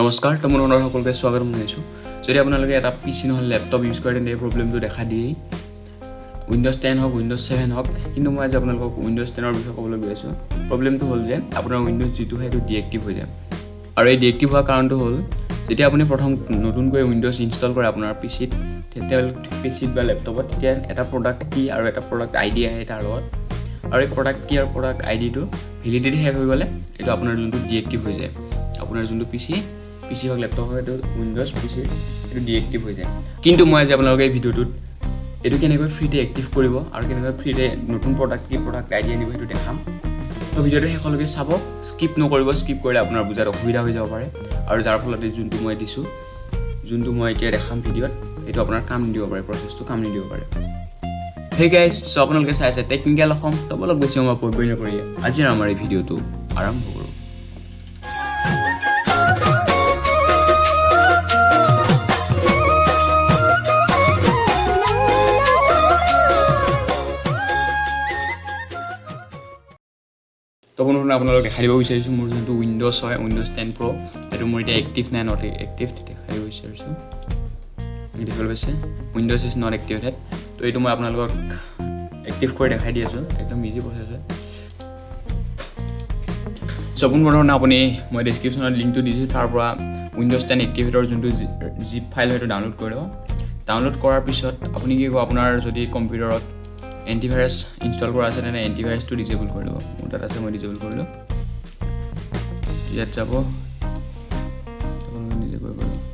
নমস্কাৰ তো মোৰ সকলোকে স্বাগতম জনাইছোঁ যদি আপোনালোকে এটা পিচি নহ'লে লেপটপ ইউজ কৰে তেন্তে এই প্ৰব্লেমটো দেখা দিয়ে উইণ্ডোজ 10 হওক উইণ্ডোজ 7 হওক কিন্তু মই আজি আপোনালোকক উইণ্ডোজ 10 ৰ বিষয়ে ক'বলৈ গৈ আছোঁ প্ৰব্লেমটো হ'ল যে আপোনাৰ উইণ্ডোজ যিটো সেইটো ডিএক্টিভ হৈ যায় আৰু এই ডিএক্টিভ হোৱাৰ কাৰণটো হ'ল যেতিয়া আপুনি প্ৰথম নতুনকৈ উইণ্ডোজ ইনষ্টল কৰে আপোনাৰ পিচিত পিচিত বা লেপটপত তেতিয়া এটা প্ৰডাক্ট কি আৰু এটা প্ৰডাক্ট আইডি আহে তাৰ লগত আৰু এই প্ৰডাক্ট কি আৰু প্ৰডাক্ট আইডিটো ভেলিডিটি শেষ হৈ গ'লে এইটো আপোনাৰ যোনটো ডিএক্টিভ হৈ যায় আপোনাৰ যোনটো পিচি হওক লেপটপ হওক এইটো উইণ্ডোজ পিচি এইটো ডিএক্টিভ হৈ যায় কিন্তু মই আজি আপোনালোকে এই ভিডিঅ'টোত এইটো কেনেকৈ ফ্ৰীতে এক্টিভ কৰিব আৰু কেনেকৈ ফ্ৰীতে নতুন প্ৰডাক্ট আইডি আনিব সেইটো দেখাম তো ভিডিঅ'টো শেষলৈকে চাব স্কিপ নকৰিব স্কিপ কৰিলে আপোনাৰ বুজাত অসুবিধা হৈ যাব পাৰে আৰু যাৰ ফলত যোনটো মই দিছোঁ যোনটো মই এতিয়া দেখাম ভিডিঅ'ত এইটো আপোনাৰ কাম নিদিব পাৰে প্ৰচেছটো কাম নিদিব পাৰে হে গাইছ আপোনালোকে চাই আছে টেকনিকেল অসম তবলক বেছি সময় পৰিবৰ্তন কৰি আজিৰ আমাৰ এই ভিডিঅ'টো আৰম্ভ কৰোঁ তো বন্ধুসকল আপোনালোকক দেখাই দিব বিচাৰিছোঁ মোৰ যোনটো উইণ্ডোজ হয় উইণ্ডোজ 10 Pro সেইটো মোৰ এতিয়া এক্টিভ নাই নট এক্টিভ দেখাই দিব বিচাৰিছোঁ দেখিবলৈ পাইছে উইণ্ডোজ ইজ নট এক্টিভেটেড তো এইটো মই আপোনালোকক এক্টিভ কৰি দেখাই দি আছোঁ একদম ইজি প্ৰচেছ হয় পোন প্ৰথমে আপুনি মই ডেছক্ৰিপশ্যনত লিংকটো দিছোঁ তাৰ পৰা উইণ্ডোজ 10 এক্টিভেটৰ যোনটো জিপ ফাইল সেইটো ডাউনলোড কৰি ল'ব ডাউনলোড কৰাৰ পিছত আপুনি কি কৰিব আপোনাৰ যদি কম্পিউটাৰত এণ্টিভাইৰাছ ইনষ্টল কৰা আছে তেনে এণ্টিভাইৰাছটো ডিজেবল কৰি ল'ব মোৰ তাত আছে মই ডিজেবল কৰিলোঁ ইয়াত যাব নিজে কৰিব লাগিব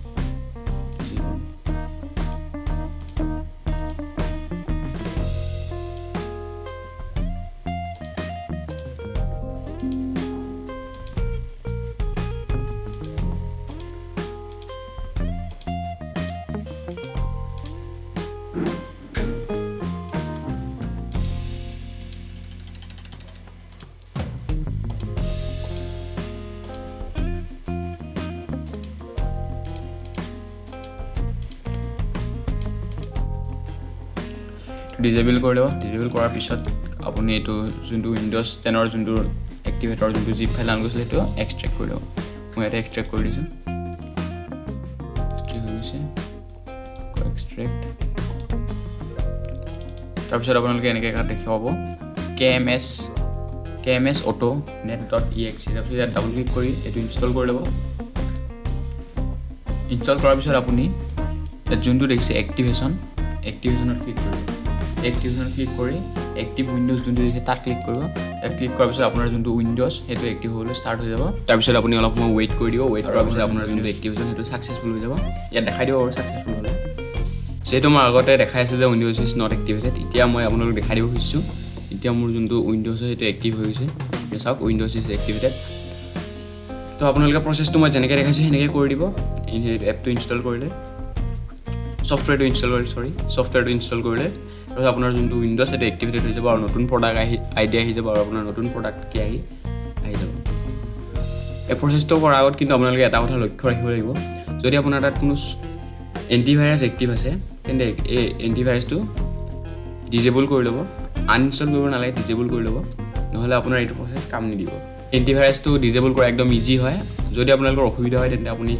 ডিজেবল কৰি ল'ব ডিজেবল কৰাৰ পিছত আপুনি এইটো যোনটো উইণ্ডোজ 10ৰ যোনটো এক্টিভেটৰ যোনটো জিপ ফাইল ডাউনলোড কৰিছিলে সেইটো এক্সট্ৰেক্ট কৰি ল'ব মই ইয়াতে এক্সট্ৰেক্ট কৰি দিছোঁ হৈ গৈছে এক্সট্ৰেক্ট তাৰপিছত আপোনালোকে এনেকৈ এটা দেখা পাব KMS auto net.exe তাৰপিছত ইয়াত ডাবল ক্লিক কৰি এইটো ইনষ্টল কৰি ল'ব ইনষ্টল কৰাৰ পিছত আপুনি ইয়াত যোনটো দেখিছে এক্টিভেশ্যনত ক্লিক কৰিব এক্টিভেশ্যনত ক্লিক কৰি এক্টিভ উইণ্ডোজ যোনটো দেখিছে তাত ক্লিক কৰিব তাত ক্লিক কৰাৰ পিছত আপোনাৰ যোনটো উইণ্ডোজ সেইটো এক্টিভ হ'বলৈ ষ্টাৰ্ট হৈ যাব তাৰপিছত আপুনি অলপ সময় ৱেইট কৰি দিব ৱেইট কৰাৰ পিছত আপোনাৰ যোনটো এক্টিভেশ্যন সেইটো ছাকচেছফুল হৈ যাব ইয়াত দেখাই দিব আৰু ছাকচেছফুল হ'লে যিহেতু মই আগতে দেখাই আছে যে উইণ্ডোজ ইজ নট এক্টিভেটেড এতিয়া মই আপোনালোকক দেখাই দিব খুজিছোঁ এতিয়া মোৰ যোনটো উইণ্ডোজ হয় সেইটো এক্টিভ হৈ গৈছে এতিয়া চাওক উইণ্ডোজ ইজ এক্টিভেটেড তো আপোনালোকে প্ৰচেছটো মই যেনেকৈ দেখাইছোঁ সেনেকৈ কৰি দিব এপটো ইনষ্টল কৰিলে ছফ্টৱেৰটো ইনষ্টল কৰিলে তাৰপিছত আপোনাৰ যোনটো উইণ্ডোজ সেইটো এক্টিভেটেড হৈ যাব আৰু নতুন প্ৰডাক্ট আইডি আহি যাব আৰু আপোনাৰ নতুন প্ৰডাক্ট কি আহি যাব এই প্ৰচেছটো কৰাৰ আগত কিন্তু আপোনালোকে এটা কথা লক্ষ্য ৰাখিব লাগিব যদি আপোনাৰ তাত কোনো এণ্টিভাইৰাছ এক্টিভ আছে তেন্তে এই এণ্টিভাইৰাছটো ডিজেবল কৰি ল'ব আনইনষ্টল কৰিব নালাগে ডিজেবল কৰি ল'ব নহ'লে আপোনাৰ এইটো প্ৰচেছ কাম নিদিব এণ্টিভাইৰাছটো ডিজেবল কৰা একদম ইজি হয় যদি আপোনালোকৰ অসুবিধা হয় তেন্তে আপুনি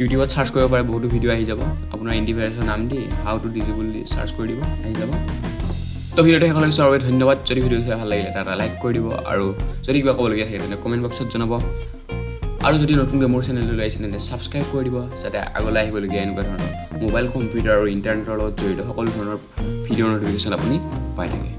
ইউটিউবত চাৰ্চ কৰিব পাৰে বহুতো ভিডিঅ' আহি যাব আপোনাৰ এণ্টিভাইৰাছৰ নাম দি হাউ টু ডিজেবল দি চাৰ্চ কৰি দিব আহি যাব তো ভিডিঅ'টো শেষলৈ চোৱাৰ বাবে ধন্যবাদ যদি ভিডিঅ'টো চাই ভাল লাগিলে এটা লাইক কৰি দিব আৰু যদি কিবা ক'বলগীয়া থাকে তেন্তে কমেণ্ট বক্সত জনাব আৰু যদি নতুনকৈ মোৰ চেনেললৈ আহিছে তেন্তে ছাবস্ক্ৰাইব কৰি দিব যাতে আগলৈ আহিবলগীয়া এনেকুৱা ধৰণৰ মোবাইল কম্পিউটাৰ আৰু ইণ্টাৰনেটৰ লগত জড়িত সকলো ধৰণৰ ভিডিঅ'ৰ ন'টিফিকেশ্যন আপুনি পাই থাকে